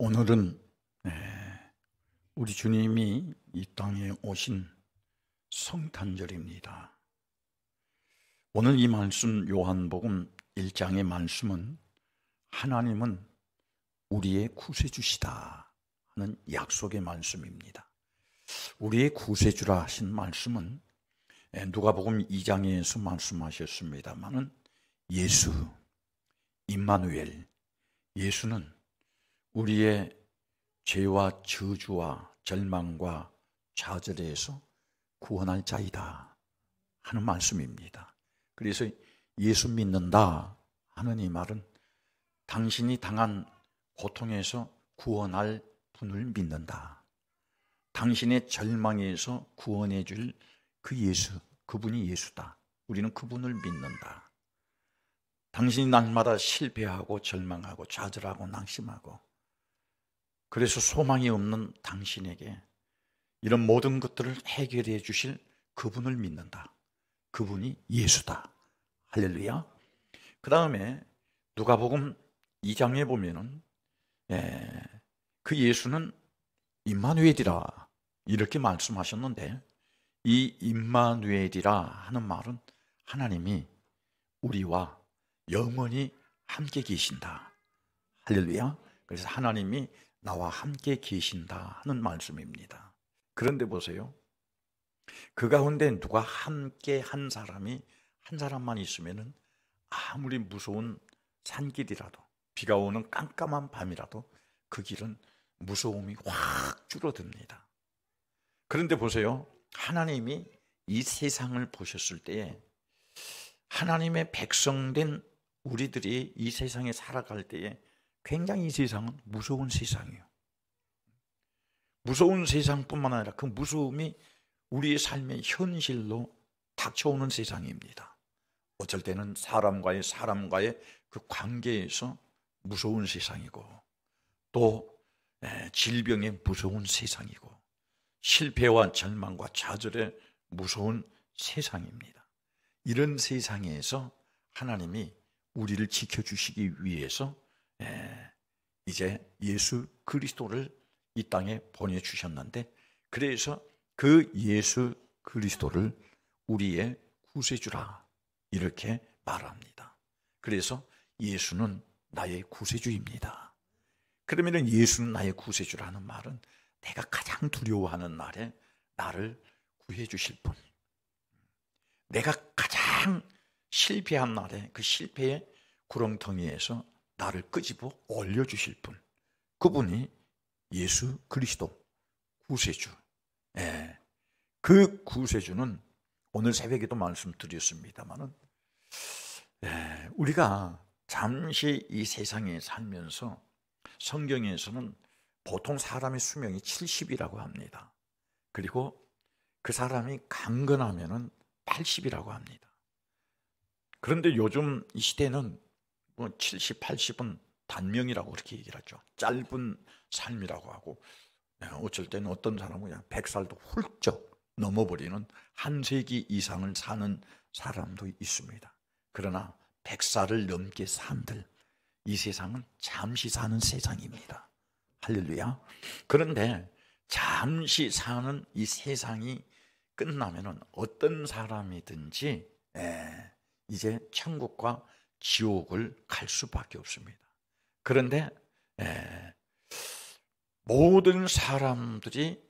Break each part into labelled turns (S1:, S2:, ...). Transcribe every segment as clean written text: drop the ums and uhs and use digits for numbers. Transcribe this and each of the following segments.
S1: 오늘은 우리 주님이 이 땅에 오신 성탄절입니다. 오늘 이 말씀 요한복음 1장의 말씀은 하나님은 우리의 구세주시다 하는 약속의 말씀입니다. 우리의 구세주라 하신 말씀은 누가복음 2장에서 말씀하셨습니다마는 예수, 임마누엘, 예수는 우리의 죄와 저주와 절망과 좌절에서 구원할 자이다 하는 말씀입니다. 그래서 예수 믿는다 하는 이 말은 당신이 당한 고통에서 구원할 분을 믿는다. 당신의 절망에서 구원해 줄 그 예수, 그분이 예수다. 우리는 그분을 믿는다. 당신이 날마다 실패하고 절망하고 좌절하고 낙심하고 그래서 소망이 없는 당신에게 이런 모든 것들을 해결해 주실 그분을 믿는다. 그분이 예수다. 할렐루야. 그 다음에 누가복음 2장에 보면은 그 예수는 임마누엘이라 이렇게 말씀하셨는데, 이 임마누엘이라 하는 말은 하나님이 우리와 영원히 함께 계신다. 할렐루야. 그래서 하나님이 나와 함께 계신다 하는 말씀입니다. 그런데 보세요. 그 가운데 누가 함께 한 사람이 한 사람만 있으면은 아무리 무서운 산길이라도 비가 오는 깜깜한 밤이라도 그 길은 무서움이 확 줄어듭니다. 그런데 보세요. 하나님이 이 세상을 보셨을 때에 하나님의 백성된 우리들이 이 세상에 살아갈 때에 굉장히 이 세상은 무서운 세상이에요. 무서운 세상뿐만 아니라 그 무서움이 우리의 삶의 현실로 닥쳐오는 세상입니다. 어쩔 때는 사람과의 그 관계에서 무서운 세상이고, 또 질병의 무서운 세상이고, 실패와 절망과 좌절의 무서운 세상입니다. 이런 세상에서 하나님이 우리를 지켜주시기 위해서 이제 예수 그리스도를 이 땅에 보내주셨는데, 그래서 그 예수 그리스도를 우리의 구세주라 이렇게 말합니다. 그래서 예수는 나의 구세주입니다. 그러면 예수는 나의 구세주라는 말은 내가 가장 두려워하는 날에 나를 구해 주실 분, 내가 가장 실패한 날에 그 실패의 구렁텅이에서 나를 끄집어 올려주실 분, 그분이 예수 그리스도 구세주. 그 구세주는 오늘 새벽에도 말씀드렸습니다마는 우리가 잠시 이 세상에 살면서 성경에서는 보통 사람의 수명이 70이라고 합니다. 그리고 그 사람이 강건하면은 80이라고 합니다. 그런데 요즘 이 시대는 70, 80은 단명이라고 그렇게 얘기를 하죠. 짧은 삶이라고 하고, 어쩔 때는 어떤 사람은 그냥 100살도 훌쩍 넘어버리는 한 세기 이상을 사는 사람도 있습니다. 그러나 100살을 넘게 산들, 이 세상은 잠시 사는 세상입니다. 할렐루야. 그런데 잠시 사는 이 세상이 끝나면은 어떤 사람이든지 이제 천국과 지옥을 갈 수밖에 없습니다. 그런데 모든 사람들이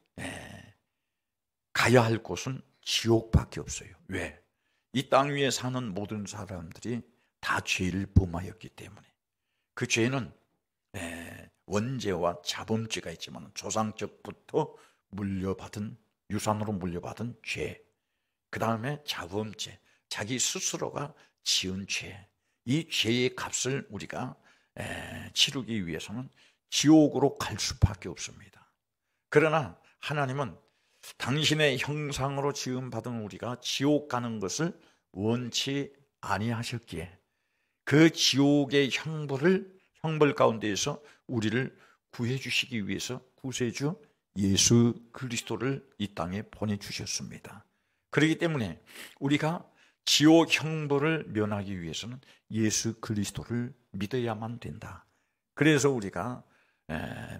S1: 가야 할 곳은 지옥밖에 없어요. 왜? 이 땅 위에 사는 모든 사람들이 다 죄를 범하였기 때문에. 그 죄는 원죄와 자범죄가 있지만 조상적부터 물려받은, 유산으로 물려받은 죄, 그 다음에 자범죄, 자기 스스로가 지은 죄, 이 죄의 값을 우리가 치르기 위해서는 지옥으로 갈 수밖에 없습니다. 그러나 하나님은 당신의 형상으로 지음받은 우리가 지옥 가는 것을 원치 아니하셨기에 그 지옥의 형벌 가운데에서 우리를 구해 주시기 위해서 구세주 예수 그리스도를 이 땅에 보내주셨습니다. 그렇기 때문에 우리가 지옥 형벌을 면하기 위해서는 예수 그리스도를 믿어야만 된다. 그래서 우리가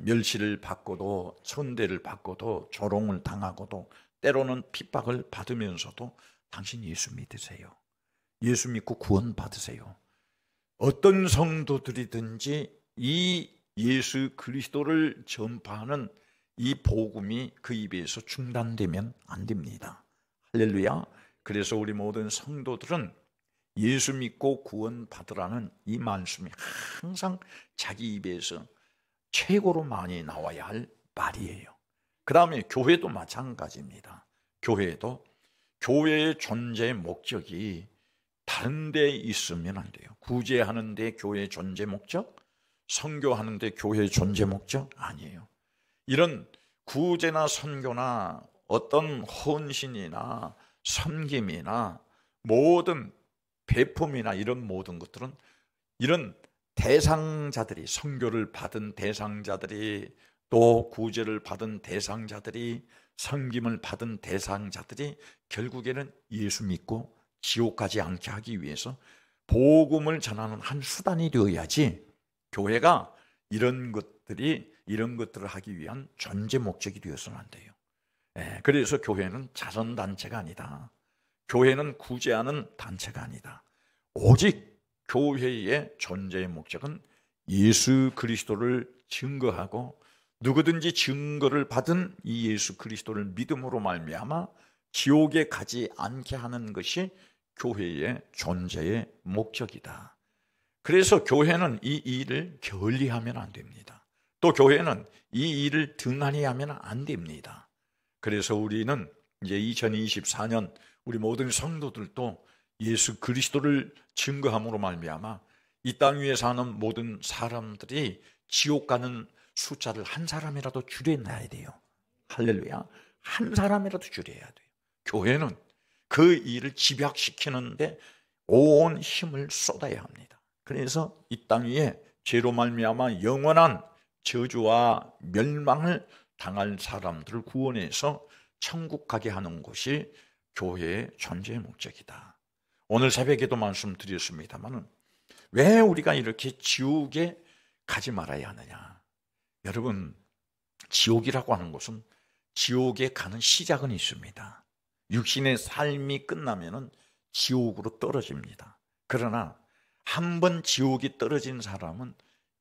S1: 멸시를 받고도, 천대를 받고도, 조롱을 당하고도, 때로는 핍박을 받으면서도 당신 예수 믿으세요. 예수 믿고 구원 받으세요. 어떤 성도들이든지 이 예수 그리스도를 전파하는 이 복음이 그 입에서 중단되면 안 됩니다. 할렐루야. 그래서 우리 모든 성도들은 예수 믿고 구원 받으라는 이 말씀이 항상 자기 입에서 최고로 많이 나와야 할 말이에요. 그 다음에 교회도 마찬가지입니다. 교회도 교회의 존재의 목적이 다른 데 있으면 안 돼요. 구제하는 데 교회의 존재 목적, 선교하는 데 교회의 존재 목적 아니에요. 이런 구제나 선교나 어떤 헌신이나 섬김이나 모든 배품이나 이런 모든 것들은 이런 대상자들이, 선교를 받은 대상자들이, 또 구제를 받은 대상자들이, 섬김을 받은 대상자들이 결국에는 예수 믿고 지옥 가지 않게 하기 위해서 복음을 전하는 한 수단이 되어야지, 교회가 이런 것들을 하기 위한 존재 목적이 되어서는 안 돼요. 그래서 교회는 자선단체가 아니다. 교회는 구제하는 단체가 아니다. 오직 교회의 존재의 목적은 예수 그리스도를 증거하고, 누구든지 증거를 받은 이 예수 그리스도를 믿음으로 말미암아 지옥에 가지 않게 하는 것이 교회의 존재의 목적이다. 그래서 교회는 이 일을 게을리하면 안 됩니다. 또 교회는 이 일을 등한히 하면 안 됩니다. 그래서 우리는 이제 2024년 우리 모든 성도들도 예수 그리스도를 증거함으로 말미암아 이 땅 위에 사는 모든 사람들이 지옥 가는 숫자를 한 사람이라도 줄여놔야 돼요. 할렐루야. 한 사람이라도 줄여야 돼요. 교회는 그 일을 집약시키는데 온 힘을 쏟아야 합니다. 그래서 이 땅 위에 죄로 말미암아 영원한 저주와 멸망을 당할 사람들을 구원해서 천국 가게 하는 것이 교회의 존재의 목적이다. 오늘 새벽에도 말씀드렸습니다만 왜 우리가 이렇게 지옥에 가지 말아야 하느냐. 여러분, 지옥이라고 하는 것은 지옥에 가는 시작은 있습니다. 육신의 삶이 끝나면 지옥으로 떨어집니다. 그러나 한 번 지옥이 떨어진 사람은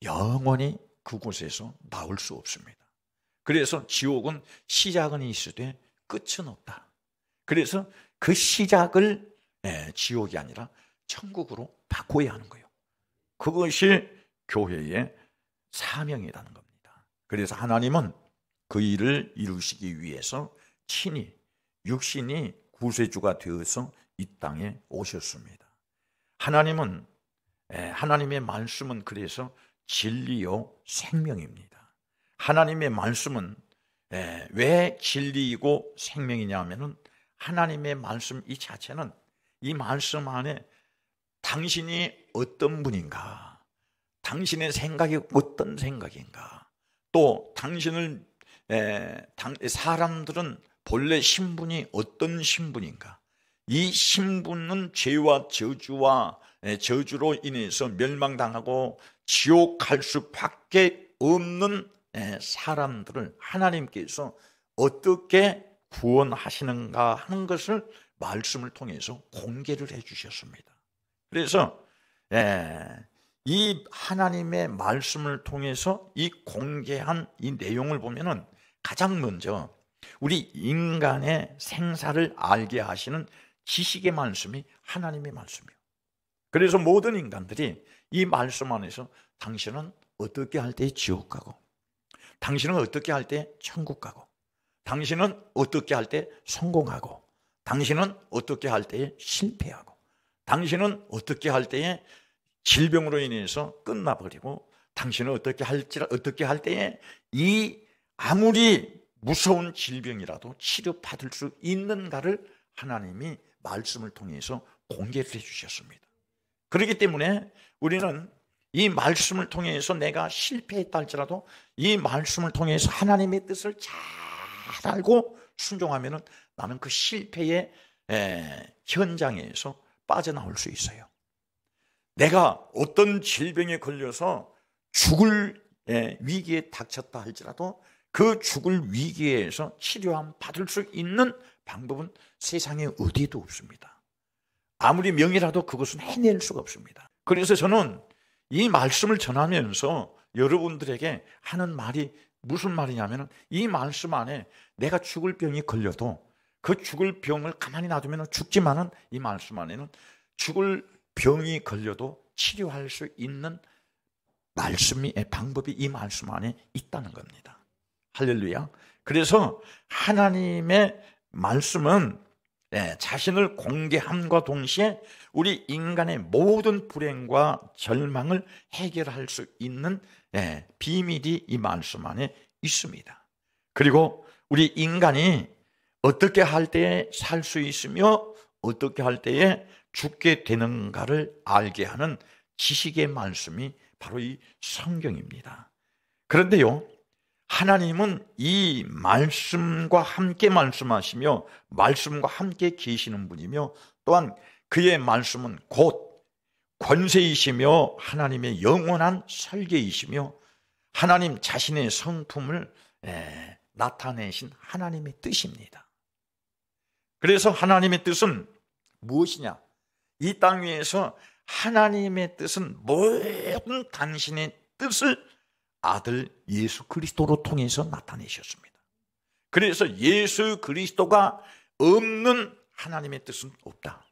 S1: 영원히 그곳에서 나올 수 없습니다. 그래서 지옥은 시작은 있으되 끝은 없다. 그래서 그 시작을 지옥이 아니라 천국으로 바꿔야 하는 거예요. 그것이 교회의 사명이라는 겁니다. 그래서 하나님은 그 일을 이루시기 위해서 친히 육신이 구세주가 되어서 이 땅에 오셨습니다. 하나님의 말씀은 그래서 진리요 생명입니다. 하나님의 말씀은 왜 진리이고 생명이냐 하면은 하나님의 말씀 이 자체는 이 말씀 안에 당신이 어떤 분인가, 당신의 생각이 어떤 생각인가, 또 사람들은 본래 신분이 어떤 신분인가, 이 신분은 죄와 저주로 인해서 멸망당하고 지옥 갈 수밖에 없는 사람들을 하나님께서 어떻게 구원하시는가 하는 것을 말씀을 통해서 공개를 해 주셨습니다. 그래서 이 하나님의 말씀을 통해서 이 공개한 이 내용을 보면은 가장 먼저 우리 인간의 생사를 알게 하시는 지식의 말씀이 하나님의 말씀이에요. 그래서 모든 인간들이 이 말씀 안에서 당신은 어떻게 할 때 지옥 가고, 당신은 어떻게 할 때 천국 가고, 당신은 어떻게 할 때 성공하고, 당신은 어떻게 할 때에 실패하고, 당신은 어떻게 할 때에 질병으로 인해서 끝나버리고, 당신은 어떻게 할 때에 이 아무리 무서운 질병이라도 치료받을 수 있는가를 하나님이 말씀을 통해서 공개를 해주셨습니다. 그렇기 때문에 우리는 이 말씀을 통해서 내가 실패했다 할지라도 이 말씀을 통해서 하나님의 뜻을 잘 알고 순종하면 나는 그 실패의 현장에서 빠져나올 수 있어요. 내가 어떤 질병에 걸려서 죽을 위기에 닥쳤다 할지라도 그 죽을 위기에서 치료함 받을 수 있는 방법은 세상에 어디에도 없습니다. 아무리 명이라도 그것은 해낼 수가 없습니다. 그래서 저는 이 말씀을 전하면서 여러분들에게 하는 말이 무슨 말이냐면, 이 말씀 안에 내가 죽을 병이 걸려도 그 죽을 병을 가만히 놔두면 죽지만은, 이 말씀 안에는 죽을 병이 걸려도 치료할 수 있는 말씀이, 방법이 이 말씀 안에 있다는 겁니다. 할렐루야. 그래서 하나님의 말씀은 자신을 공개함과 동시에 우리 인간의 모든 불행과 절망을 해결할 수 있는 비밀이 이 말씀 안에 있습니다. 그리고 우리 인간이 어떻게 할 때에 살 수 있으며 어떻게 할 때에 죽게 되는가를 알게 하는 지식의 말씀이 바로 이 성경입니다. 그런데요, 하나님은 이 말씀과 함께 말씀하시며 말씀과 함께 계시는 분이며, 또한 그의 말씀은 곧 권세이시며 하나님의 영원한 설계이시며 하나님 자신의 성품을 나타내신 하나님의 뜻입니다. 그래서 하나님의 뜻은 무엇이냐? 이 땅 위에서 하나님의 뜻은 모든 당신의 뜻을 아들 예수 그리스도로 통해서 나타내셨습니다. 그래서 예수 그리스도가 없는 하나님의 뜻은 없다.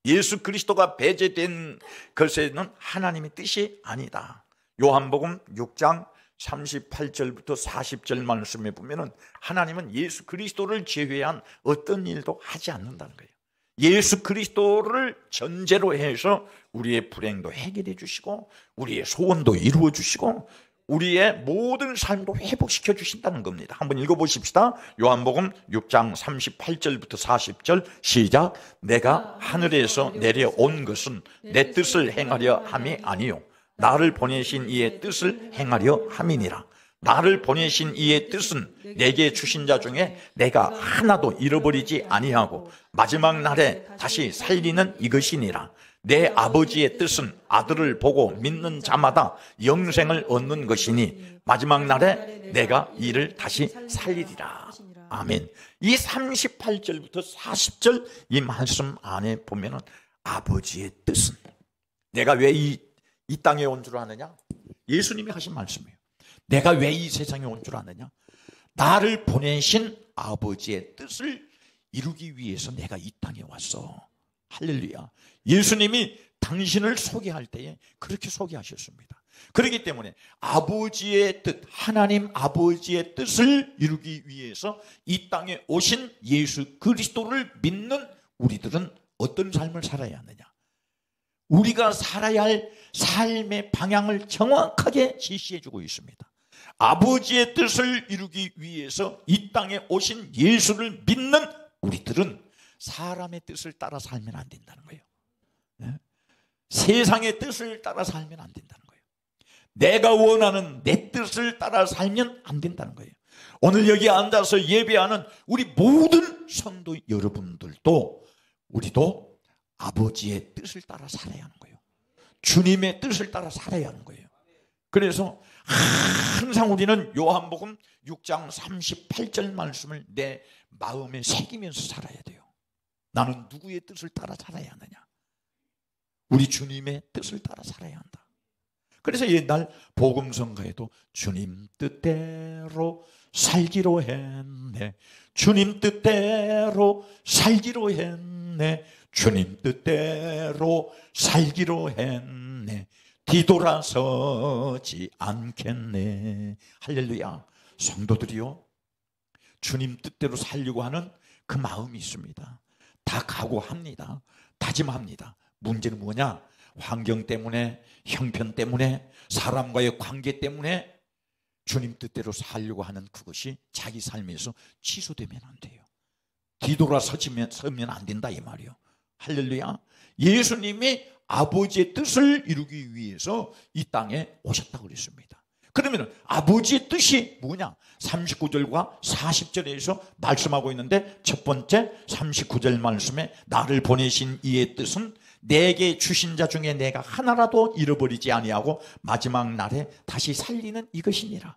S1: 예수 그리스도가 배제된 것에는 하나님의 뜻이 아니다. 요한복음 6장 38절부터 40절 말씀에 보면은 하나님은 예수 그리스도를 제외한 어떤 일도 하지 않는다는 거예요. 예수 그리스도를 전제로 해서 우리의 불행도 해결해 주시고 우리의 소원도 이루어 주시고 우리의 모든 삶도 회복시켜 주신다는 겁니다. 한번 읽어보십시다. 요한복음 6장 38절부터 40절 시작. 내가 하늘에서 내려온 것은 내 뜻을 행하려 함이 아니요 나를 보내신 이의 뜻을 행하려 함이니라. 나를 보내신 이의 뜻은 내게 주신 자 중에 내가 하나도 잃어버리지 아니하고 마지막 날에 다시 살리는 이것이니라. 내 아버지의 뜻은 아들을 보고 믿는 자마다 영생을 얻는 것이니 마지막 날에 내가 이를 다시 살리리라. 아멘. 이 38절부터 40절 이 말씀 안에 보면은 아버지의 뜻은, 내가 왜 이 땅에 온 줄 아느냐? 예수님이 하신 말씀이에요. 내가 왜 이 세상에 온 줄 아느냐? 나를 보내신 아버지의 뜻을 이루기 위해서 내가 이 땅에 왔어. 할렐루야. 예수님이 당신을 소개할 때에 그렇게 소개하셨습니다. 그렇기 때문에 아버지의 뜻, 하나님 아버지의 뜻을 이루기 위해서 이 땅에 오신 예수 그리스도를 믿는 우리들은 어떤 삶을 살아야 하느냐? 우리가 살아야 할 삶의 방향을 정확하게 지시해주고 있습니다. 아버지의 뜻을 이루기 위해서 이 땅에 오신 예수를 믿는 우리들은 사람의 뜻을 따라 살면 안 된다는 거예요. 세상의 뜻을 따라 살면 안 된다는 거예요. 내가 원하는 내 뜻을 따라 살면 안 된다는 거예요. 오늘 여기 앉아서 예배하는 우리 모든 성도 여러분들도, 우리도 아버지의 뜻을 따라 살아야 하는 거예요. 주님의 뜻을 따라 살아야 하는 거예요. 그래서 항상 우리는 요한복음 6장 38절 말씀을 내 마음에 새기면서 살아야 돼요. 나는 누구의 뜻을 따라 살아야 하느냐? 우리 주님의 뜻을 따라 살아야 한다. 그래서 옛날 복음성가에도 주님 뜻대로 살기로 했네, 주님 뜻대로 살기로 했네, 주님 뜻대로 살기로 했네, 뒤돌아서지 않겠네. 할렐루야. 성도들이요, 주님 뜻대로 살려고 하는 그 마음이 있습니다. 다 각오합니다. 다짐합니다. 문제는 뭐냐? 환경 때문에, 형편 때문에, 사람과의 관계 때문에 주님 뜻대로 살려고 하는 그것이 자기 삶에서 취소되면 안 돼요. 뒤돌아서면 안 된다 이 말이에요. 할렐루야. 예수님이 아버지의 뜻을 이루기 위해서 이 땅에 오셨다고 그랬습니다. 그러면 아버지의 뜻이 뭐냐? 39절과 40절에서 말씀하고 있는데, 첫 번째 39절 말씀에 나를 보내신 이의 뜻은 내게 주신 자 중에 내가 하나라도 잃어버리지 아니하고 마지막 날에 다시 살리는 이것이니라.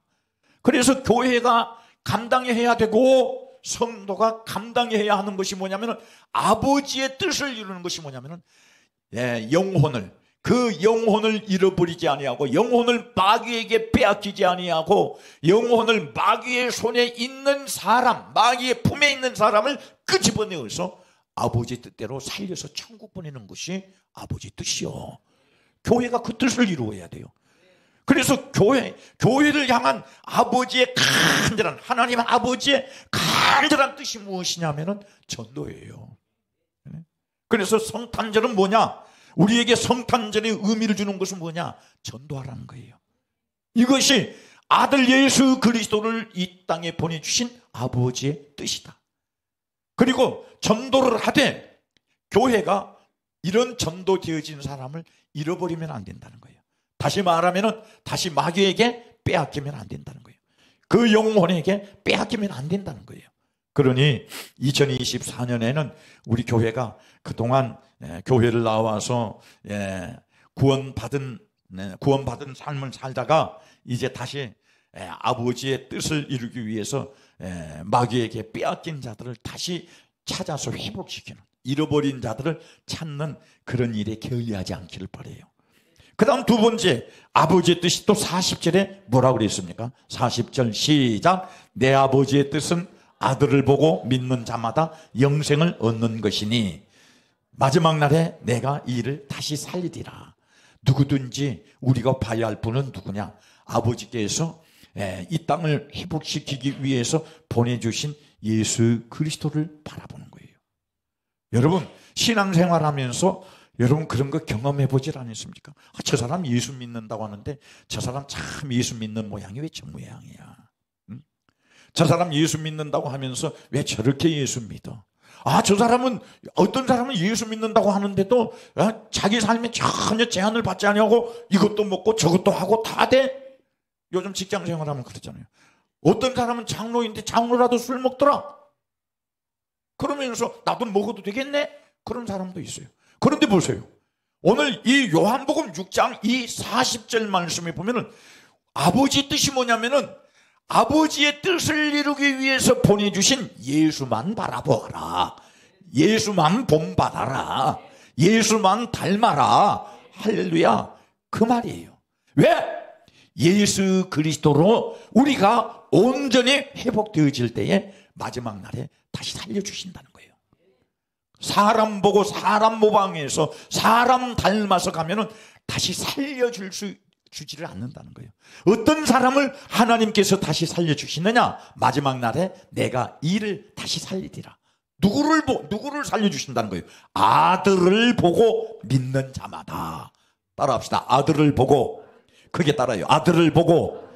S1: 그래서 교회가 감당해야 되고 성도가 감당해야 하는 것이 뭐냐면 아버지의 뜻을 이루는 것이 뭐냐면 그 영혼을 잃어버리지 아니하고 영혼을 마귀에게 빼앗기지 아니하고 영혼을 마귀의 손에 있는 사람, 마귀의 품에 있는 사람을 끄집어내어서 아버지 뜻대로 살려서 천국 보내는 것이 아버지 뜻이요. 교회가 그 뜻을 이루어야 돼요. 그래서 교회를 향한 아버지의 간절한, 하나님 아버지의 간절한 뜻이 무엇이냐면은 전도예요. 그래서 성탄절은 뭐냐? 우리에게 성탄절의 의미를 주는 것은 뭐냐? 전도하라는 거예요. 이것이 아들 예수 그리스도를 이 땅에 보내주신 아버지의 뜻이다. 그리고 전도를 하되 교회가 이런 전도되어진 사람을 잃어버리면 안 된다는 거예요. 다시 말하면 다시 마귀에게 빼앗기면 안 된다는 거예요. 그 영혼에게 빼앗기면 안 된다는 거예요. 그러니 2024년에는 우리 교회가 그동안 교회를 나와서 구원받은 삶을 살다가 이제 다시 아버지의 뜻을 이루기 위해서 마귀에게 빼앗긴 자들을 다시 찾아서 회복시키는, 잃어버린 자들을 찾는 그런 일에 게을리하지 않기를 바라요. 그 다음 두 번째, 아버지의 뜻이 또 40절에 뭐라고 그랬습니까? 40절 시작. 내 아버지의 뜻은 아들을 보고 믿는 자마다 영생을 얻는 것이니 마지막 날에 내가 이 일을 다시 살리리라. 누구든지 우리가 봐야 할 분은 누구냐? 아버지께서 이 땅을 회복시키기 위해서 보내주신 예수 그리스도를 바라보는 거예요. 여러분 신앙생활하면서 여러분 그런 거 경험해 보질 않으십니까? 저 사람 예수 믿는다고 하는데 저 사람 참 예수 믿는 모양이 왜 저 모양이야? 응? 저 사람 예수 믿는다고 하면서 왜 저렇게 예수 믿어? 저 사람은 어떤 사람은 예수 믿는다고 하는데도 자기 삶에 전혀 제한을 받지 아니하고 이것도 먹고 저것도 하고 다 돼. 요즘 직장 생활하면 그러잖아요. 어떤 사람은 장로인데 장로라도 술 먹더라. 그러면서 나도 먹어도 되겠네? 그런 사람도 있어요. 그런데 보세요. 오늘 이 요한복음 6장 이 40절 말씀에 보면은 아버지 뜻이 뭐냐면은 아버지의 뜻을 이루기 위해서 보내주신 예수만 바라보아라. 예수만 본받아라. 예수만 닮아라. 할렐루야. 그 말이에요. 왜? 예수 그리스도로 우리가 온전히 회복되어질 때에 마지막 날에 다시 살려주신다는 거예요. 사람 보고 사람 모방해서 사람 닮아서 가면은 다시 주지를 않는다는 거예요. 어떤 사람을 하나님께서 다시 살려주시느냐? 마지막 날에 내가 이를 다시 살리리라. 누구를 살려주신다는 거예요? 아들을 보고 믿는 자마다. 따라합시다. 아들을 보고, 그게 따라요. 아들을 보고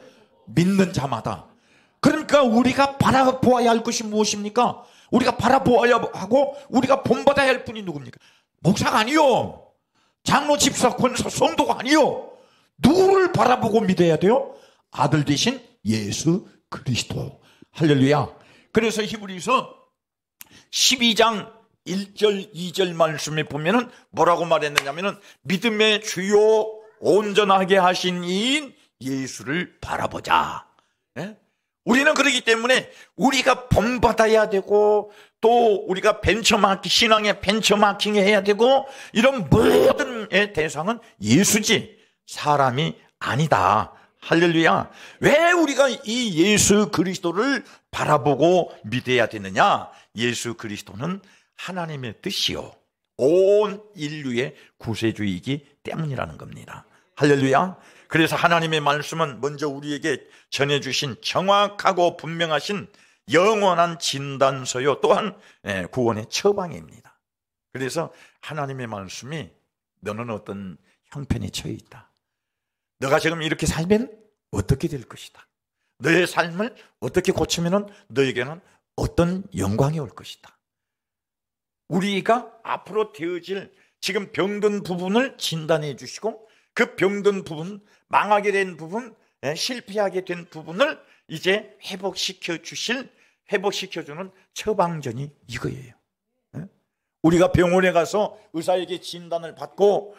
S1: 믿는 자마다. 그러니까 우리가 바라보아야 할 것이 무엇입니까? 우리가 바라보아야 하고 우리가 본받아야 할 분이 누굽니까? 목사가 아니요, 장로, 집사, 권사, 성도가 아니요. 누구를 바라보고 믿어야 돼요? 아들 되신 예수 그리스도. 할렐루야. 그래서 히브리서 12장 1절 2절 말씀에 보면은 뭐라고 말했느냐면은 믿음의 주요 온전하게 하신 이인 예수를 바라보자. 예? 우리는 그렇기 때문에 우리가 본받아야 되고 또 우리가 신앙의 벤처마킹 해야 되고 이런 모든 대상은 예수지 사람이 아니다. 할렐루야. 왜 우리가 이 예수 그리스도를 바라보고 믿어야 되느냐? 예수 그리스도는 하나님의 뜻이요 온 인류의 구세주이기 때문이라는 겁니다. 할렐루야. 그래서 하나님의 말씀은 먼저 우리에게 전해주신 정확하고 분명하신 영원한 진단서요 또한 구원의 처방입니다. 그래서 하나님의 말씀이 너는 어떤 형편에 처해 있다. 너가 지금 이렇게 살면 어떻게 될 것이다. 너의 삶을 어떻게 고치면 너에게는 어떤 영광이 올 것이다. 우리가 앞으로 되어질 지금 병든 부분을 진단해 주시고 그 병든 부분, 망하게 된 부분, 실패하게 된 부분을 이제 회복시켜주는 처방전이 이거예요. 우리가 병원에 가서 의사에게 진단을 받고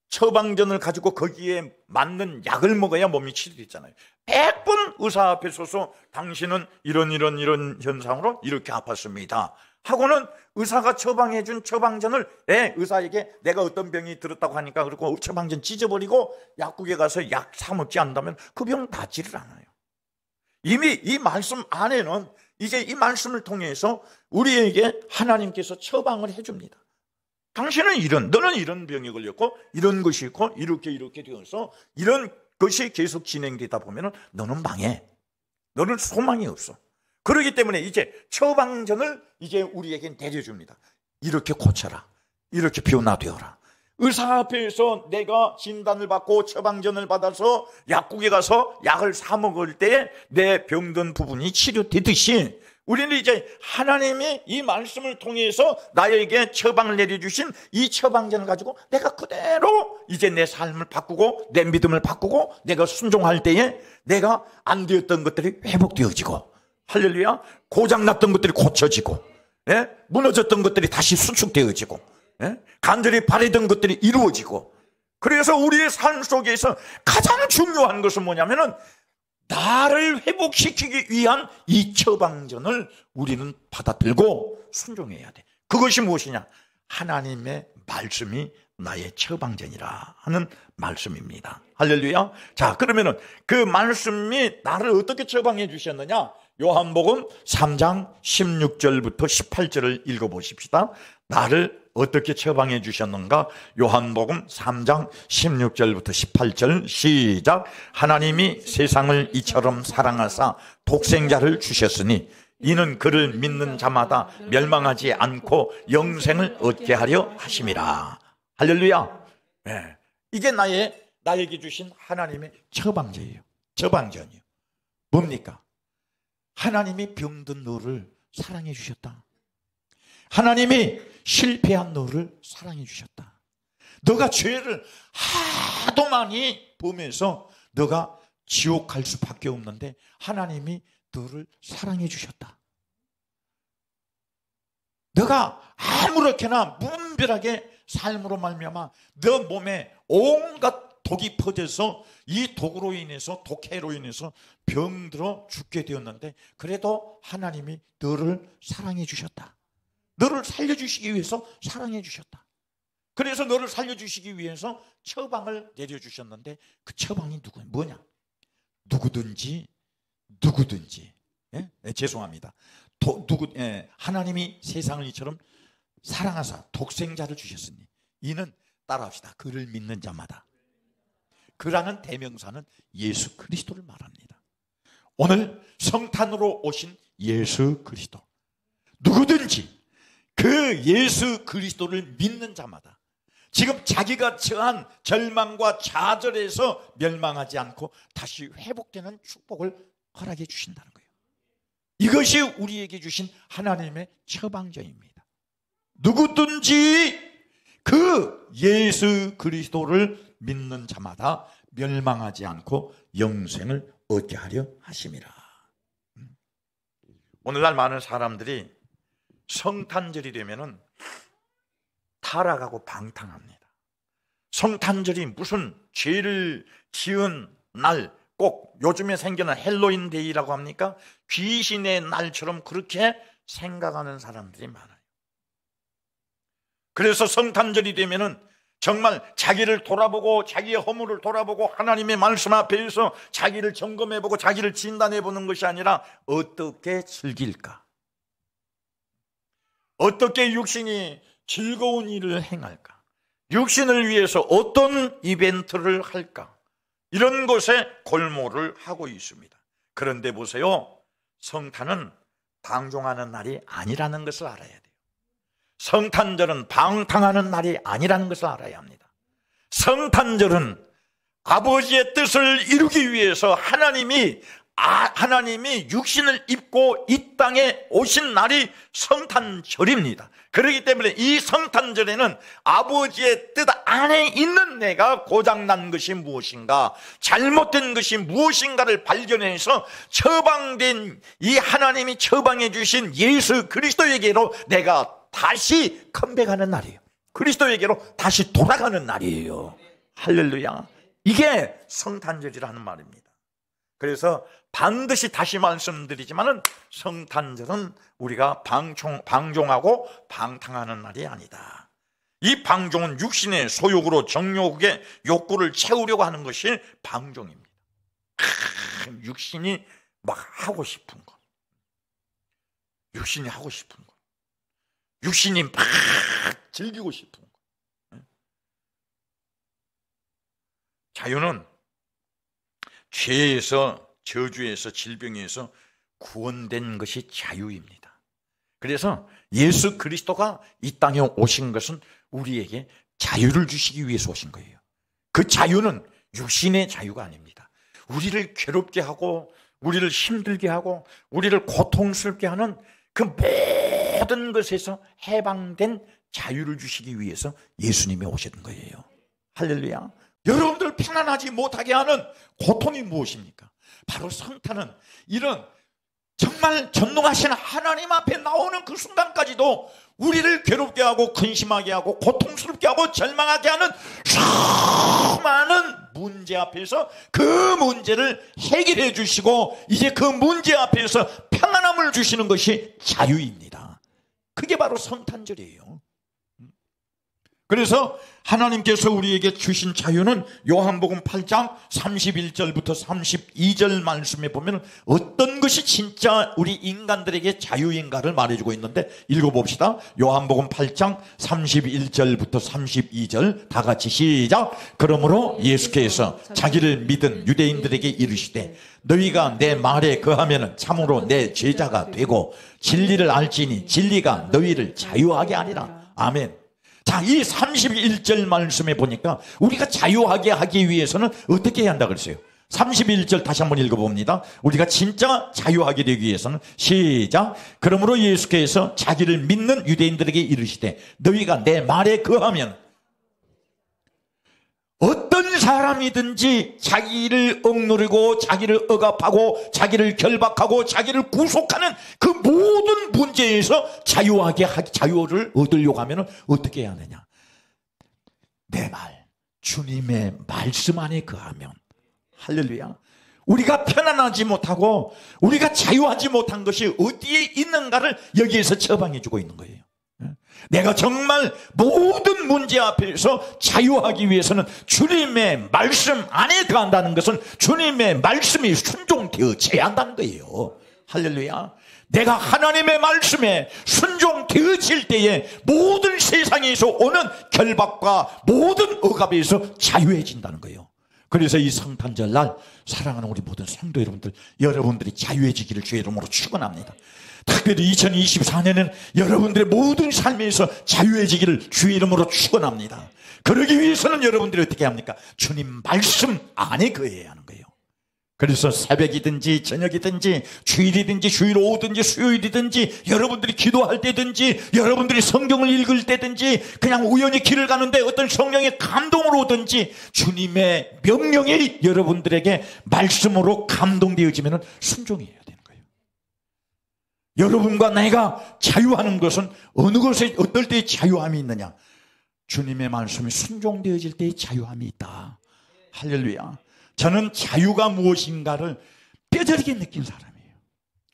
S1: 처방전을 가지고 거기에 맞는 약을 먹어야 몸이 치료되잖아요. 100번 의사 앞에 서서 당신은 이런 현상으로 이렇게 아팠습니다 하고는 의사가 처방해 준 처방전을 의사에게 내가 어떤 병이 들었다고 하니까 그리고 처방전 찢어버리고 약국에 가서 약 사 먹지 않는다면 그 병 낫지를 않아요. 이미 이 말씀 안에는 이제 이 말씀을 통해서 우리에게 하나님께서 처방을 해줍니다. 당신은 너는 이런 병에 걸렸고 이런 것이 있고 이렇게 되어서 이런 것이 계속 진행되다 보면 너는 망해. 너는 소망이 없어. 그렇기 때문에 이제 처방전을 이제 우리에게 내려줍니다. 이렇게 고쳐라. 이렇게 변화되어라. 의사 앞에서 내가 진단을 받고 처방전을 받아서 약국에 가서 약을 사 먹을 때 내 병든 부분이 치료되듯이 우리는 이제 하나님이 이 말씀을 통해서 나에게 처방을 내려주신 이 처방전을 가지고 내가 그대로 이제 내 삶을 바꾸고 내 믿음을 바꾸고 내가 순종할 때에 내가 안 되었던 것들이 회복되어지고, 할렐루야, 고장났던 것들이 고쳐지고, 무너졌던 것들이 다시 수축되어지고, 간절히 바라던 것들이 이루어지고. 그래서 우리의 삶 속에서 가장 중요한 것은 뭐냐면은 나를 회복시키기 위한 이 처방전을 우리는 받아들고 순종해야 돼. 그것이 무엇이냐? 하나님의 말씀이 나의 처방전이라 하는 말씀입니다. 할렐루야. 자, 그러면은 그 말씀이 나를 어떻게 처방해 주셨느냐? 요한복음 3장 16절부터 18절을 읽어보십시다. 나를 어떻게 처방해 주셨는가? 요한복음 3장 16절부터 18절 시작. 하나님이 세상을 이처럼 사랑하사 독생자를 주셨으니 이는 그를 믿는 자마다 멸망하지 않고 영생을 얻게 하려 하심이라. 할렐루야. 네. 이게 나에게 주신 하나님의 처방전이에요. 처방전이요. 뭡니까? 하나님이 병든 너를 사랑해 주셨다. 하나님이 실패한 너를 사랑해 주셨다. 너가 죄를 하도 많이 보면서 너가 지옥 갈 수밖에 없는데 하나님이 너를 사랑해 주셨다. 너가 아무렇게나 무분별하게 삶으로 말미암아 너 몸에 온갖 독이 퍼져서 이 독으로 인해서, 독해로 인해서 병들어 죽게 되었는데 그래도 하나님이 너를 사랑해 주셨다. 너를 살려주시기 위해서 사랑해 주셨다. 그래서 너를 살려주시기 위해서 처방을 내려주셨는데 그 처방이 뭐냐? 누구든지 죄송합니다. 하나님이 세상을 이처럼 사랑하사 독생자를 주셨으니 이는 따라합시다. 그를 믿는 자마다. 그라는 대명사는 예수 그리스도를 말합니다. 오늘 성탄으로 오신 예수 그리스도, 누구든지 그 예수 그리스도를 믿는 자마다 지금 자기가 처한 절망과 좌절에서 멸망하지 않고 다시 회복되는 축복을 허락해 주신다는 거예요. 이것이 우리에게 주신 하나님의 처방전입니다. 누구든지 그 예수 그리스도를 믿는 자마다 멸망하지 않고 영생을 얻게 하려 하심이라. 오늘날 많은 사람들이 성탄절이 되면은 타락하고 방탕합니다. 성탄절이 무슨 죄를 지은 날, 꼭 요즘에 생겨난 헬로윈 데이라고 합니까? 귀신의 날처럼 그렇게 생각하는 사람들이 많아요. 그래서 성탄절이 되면은 정말 자기를 돌아보고 자기의 허물을 돌아보고 하나님의 말씀 앞에서 자기를 점검해보고 자기를 진단해보는 것이 아니라 어떻게 즐길까? 어떻게 육신이 즐거운 일을 행할까? 육신을 위해서 어떤 이벤트를 할까? 이런 것에 골몰을 하고 있습니다. 그런데 보세요. 성탄은 방종하는 날이 아니라는 것을 알아야 돼요. 성탄절은 방탕하는 날이 아니라는 것을 알아야 합니다. 성탄절은 아버지의 뜻을 이루기 위해서 하나님이 육신을 입고 이 땅에 오신 날이 성탄절입니다. 그렇기 때문에 이 성탄절에는 아버지의 뜻 안에 있는 내가 고장난 것이 무엇인가, 잘못된 것이 무엇인가를 발견해서 처방된 이 하나님이 처방해 주신 예수 그리스도에게로 내가 다시 컴백하는 날이에요. 그리스도에게로 다시 돌아가는 날이에요. 할렐루야. 이게 성탄절이라는 말입니다. 그래서 반드시 다시 말씀드리지만은 성탄절은 우리가 방종하고 방탕하는 날이 아니다. 이 방종은 육신의 소욕으로 정욕의 욕구를 채우려고 하는 것이 방종입니다. 육신이 막 하고 싶은 것, 육신이 하고 싶은 것, 육신이 막 즐기고 싶은 것. 자유는 죄에서, 저주에서, 질병에서 구원된 것이 자유입니다. 그래서 예수 그리스도가 이 땅에 오신 것은 우리에게 자유를 주시기 위해서 오신 거예요. 그 자유는 육신의 자유가 아닙니다. 우리를 괴롭게 하고 우리를 힘들게 하고 우리를 고통스럽게 하는 그 모든 것에서 해방된 자유를 주시기 위해서 예수님이 오신 거예요. 할렐루야. 여러분들 편안하지 못하게 하는 고통이 무엇입니까? 바로 성탄은 이런 정말 전능하신 하나님 앞에 나오는 그 순간까지도 우리를 괴롭게 하고 근심하게 하고 고통스럽게 하고 절망하게 하는 수많은 문제 앞에서 그 문제를 해결해 주시고 이제 그 문제 앞에서 평안함을 주시는 것이 자유입니다. 그게 바로 성탄절이에요. 그래서 하나님께서 우리에게 주신 자유는 요한복음 8장 31절부터 32절 말씀에 보면 어떤 것이 진짜 우리 인간들에게 자유인가를 말해주고 있는데 읽어봅시다. 요한복음 8장 31절부터 32절 다 같이 시작. 그러므로 예수께서 자기를 믿은 유대인들에게 이르시되 너희가 내 말에 거하면 참으로 내 제자가 되고 진리를 알지니 진리가 너희를 자유하게 하리라. 아멘. 자, 이 31절 말씀에 보니까 우리가 자유하게 하기 위해서는 어떻게 해야 한다 그랬어요? 31절 다시 한번 읽어봅니다. 우리가 진짜 자유하게 되기 위해서는 시작. 그러므로 예수께서 자기를 믿는 유대인들에게 이르시되 너희가 내 말에 거하면 어떤 사람이든지 자기를 억누르고 자기를 억압하고 자기를 결박하고 자기를 구속하는 그 모든 문제에서 자유를 얻으려고 하면 어떻게 해야 하느냐? 내 말, 주님의 말씀 안에 거하면. 할렐루야. 우리가 편안하지 못하고 우리가 자유하지 못한 것이 어디에 있는가를 여기에서 처방해 주고 있는 거예요. 내가 정말 모든 문제 앞에서 자유하기 위해서는 주님의 말씀 안에 들어간다는 것은 주님의 말씀이 순종되어져야 한다는 거예요. 할렐루야. 내가 하나님의 말씀에 순종되어질 때에 모든 세상에서 오는 결박과 모든 억압에서 자유해진다는 거예요. 그래서 이 성탄절 날 사랑하는 우리 모든 성도 여러분들, 여러분들이 자유해지기를 주의 이름으로 축원합니다. 특별히 2024년에는 여러분들의 모든 삶에서 자유해지기를 주의 이름으로 축원합니다. 그러기 위해서는 여러분들이 어떻게 합니까? 주님 말씀 안에 거해야 하는 거예요. 그래서 새벽이든지 저녁이든지 주일이든지 주일 오후든지 수요일이든지 여러분들이 기도할 때든지 여러분들이 성경을 읽을 때든지 그냥 우연히 길을 가는데 어떤 성령의 감동을 오든지 주님의 명령이 여러분들에게 말씀으로 감동되어지면 순종해야 되는 거예요. 여러분과 내가 자유하는 것은 어느 것에 어떨 때의 자유함이 있느냐? 주님의 말씀이 순종되어질 때의 자유함이 있다. 할렐루야. 저는 자유가 무엇인가를 뼈저리게 느낀 사람이에요.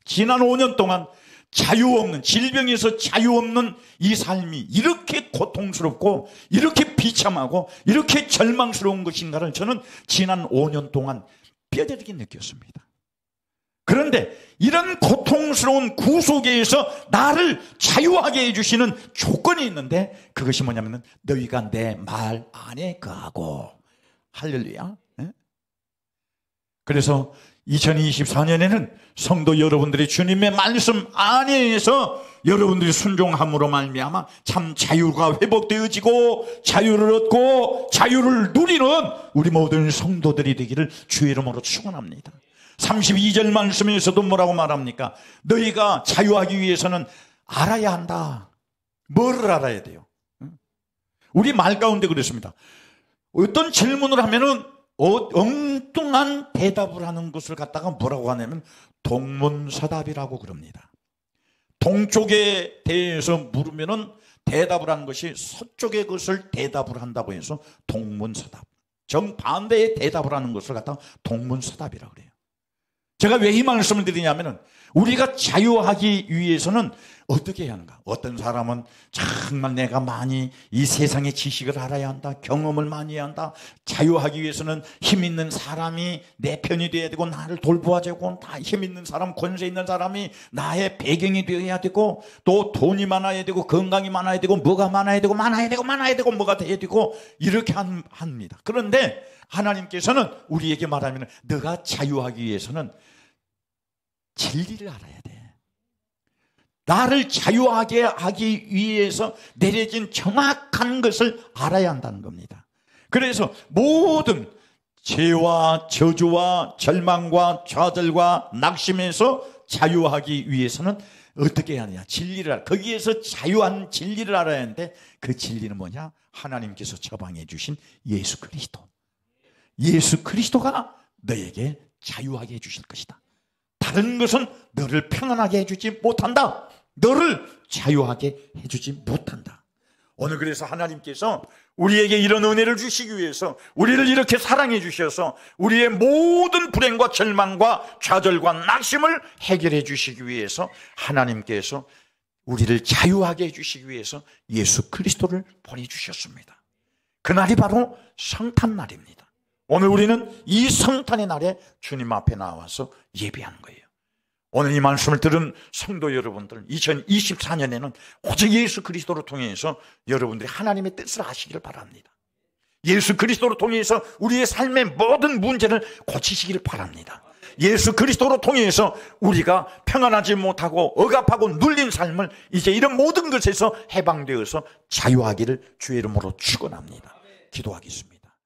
S1: 지난 5년 동안 자유 없는, 질병에서 자유 없는 이 삶이 이렇게 고통스럽고 이렇게 비참하고 이렇게 절망스러운 것인가를 저는 지난 5년 동안 뼈저리게 느꼈습니다. 그런데 이런 고통스러운 구속에서 나를 자유하게 해주시는 조건이 있는데 그것이 뭐냐면 너희가 내 말 안에 거하고. 할렐루야. 그래서 2024년에는 성도 여러분들이 주님의 말씀 안에서 여러분들이 순종함으로 말미암아 참 자유가 회복되어지고 자유를 얻고 자유를 누리는 우리 모든 성도들이 되기를 주의 이름으로 축원합니다. 32절 말씀에서도 뭐라고 말합니까? 너희가 자유하기 위해서는 알아야 한다. 뭐를 알아야 돼요? 우리 말 가운데 그랬습니다. 어떤 질문을 하면은 엉뚱한 대답을 하는 것을 갖다가 뭐라고 하냐면 동문서답이라고 그럽니다. 동쪽에 대해서 물으면은 대답을 하는 것이 서쪽의 것을 대답을 한다고 해서 동문서답. 정반대의 대답을 하는 것을 갖다가 동문서답이라고 그래요. 제가 왜 이 말씀을 드리냐면은 우리가 자유하기 위해서는 어떻게 해야 하는가? 어떤 사람은 정말 내가 많이 이 세상의 지식을 알아야 한다. 경험을 많이 해야 한다. 자유하기 위해서는 힘 있는 사람이 내 편이 되어야 되고 나를 돌보아야 되고 다 힘 있는 사람, 권세 있는 사람이 나의 배경이 되어야 되고 또 돈이 많아야 되고 건강이 많아야 되고 뭐가 많아야 되고 뭐가 되어야 되고 이렇게 합니다. 그런데 하나님께서는 우리에게 말하면 너가 자유하기 위해서는 진리를 알아야 돼. 나를 자유하게 하기 위해서 내려진 정확한 것을 알아야 한다는 겁니다. 그래서 모든 죄와 저주와 절망과 좌절과 낙심에서 자유하기 위해서는 어떻게 해야 하느냐? 진리를 알아. 거기에서 자유한 진리를 알아야 하는데 그 진리는 뭐냐? 하나님께서 처방해 주신 예수 그리스도. 예수 그리스도가 너에게 자유하게 해주실 것이다. 다른 것은 너를 평안하게 해주지 못한다. 너를 자유하게 해주지 못한다. 오늘 그래서 하나님께서 우리에게 이런 은혜를 주시기 위해서 우리를 이렇게 사랑해 주셔서 우리의 모든 불행과 절망과 좌절과 낙심을 해결해 주시기 위해서 하나님께서 우리를 자유하게 해주시기 위해서 예수 그리스도를 보내주셨습니다. 그날이 바로 성탄날입니다. 오늘 우리는 이 성탄의 날에 주님 앞에 나와서 예배하는 거예요. 오늘 이 말씀을 들은 성도 여러분들, 2024년에는 오직 예수 그리스도를 통해서 여러분들이 하나님의 뜻을 아시기를 바랍니다. 예수 그리스도를 통해서 우리의 삶의 모든 문제를 고치시기를 바랍니다. 예수 그리스도로 통해서 우리가 평안하지 못하고 억압하고 눌린 삶을 이제 이런 모든 것에서 해방되어서 자유하기를 주의 이름으로 축원합니다. 기도하겠습니다.